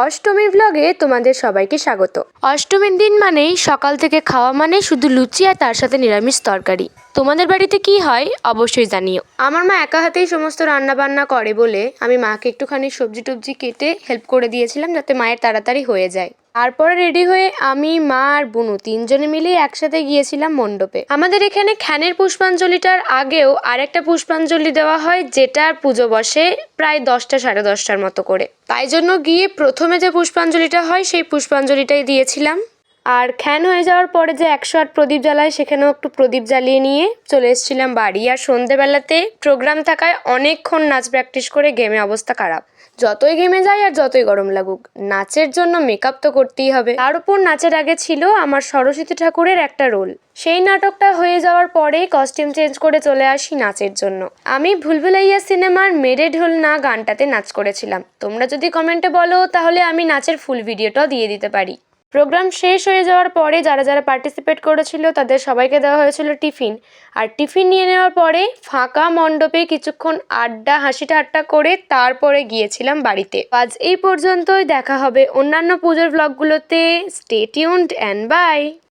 অষ্টমীর ব্লগে তোমাদের সবাইকে স্বাগত। অষ্টমীর দিন মানেই সকাল থেকে খাওয়া মানে শুধু লুচি আর তার সাথে নিরামিষ তরকারি। তোমাদের বাড়িতে কি হয় অবশ্যই জানিও। আমার মা একা হাতেই সমস্ত রান্না বান্না করে বলে আমি মাকে একটুখানি সবজি টবজি কেটে হেল্প করে দিয়েছিলাম যাতে মায়ের তাড়াতাড়ি হয়ে যায়। তারপরে রেডি হয়ে আমি, মা আর বুনু তিনজনে মিলে একসাথে গিয়েছিলাম মণ্ডপে। আমাদের এখানে খ্যানের পুষ্পাঞ্জলিটার আগেও আরেকটা পুষ্পাঞ্জলি দেওয়া হয়, যেটার পুজো বসে প্রায় 10টা সাড়ে 10টার মতো করে। তাই জন্য গিয়ে প্রথমে যে পুষ্পাঞ্জলিটা হয় সেই পুষ্পাঞ্জলিটাই দিয়েছিলাম। আর খ্যান হয়ে যাওয়ার পরে যে 108 প্রদীপ জ্বালায় সেখানেও একটু প্রদীপ জ্বালিয়ে নিয়ে চলে এসেছিলাম বাড়ি। আর সন্ধেবেলাতে প্রোগ্রাম থাকায় অনেকক্ষণ নাচ প্র্যাকটিস করে ঘেমে অবস্থা খারাপ। যতই ঘেমে যাই আর যতই গরম লাগুক, নাচের জন্য মেকআপ তো করতেই হবে। তার উপর নাচের আগে ছিল আমার সরস্বতী ঠাকুরের একটা রোল। সেই নাটকটা হয়ে যাওয়ার পরে কস্টিউম চেঞ্জ করে চলে আসি নাচের জন্য। আমি ভুলভুলাইয়া সিনেমার মেরে ঢোল না গানটাতে নাচ করেছিলাম। তোমরা যদি কমেন্টে বলো তাহলে আমি নাচের ফুল ভিডিওটাও দিয়ে দিতে পারি। প্রোগ্রাম শেষ হয়ে যাওয়ার পরে যারা যারা পার্টিসিপেট করেছিল তাদের সবাইকে দেওয়া হয়েছিল টিফিন। আর টিফিন নিয়ে নেওয়ার পরে ফাঁকা মণ্ডপে কিছুক্ষণ আড্ডা হাসি ঠাট্টা করে তারপরে গিয়েছিলাম বাড়িতে। আজ এই পর্যন্তই, দেখা হবে অন্যান্য পুজোর ব্লগগুলোতে। Stay tuned and by.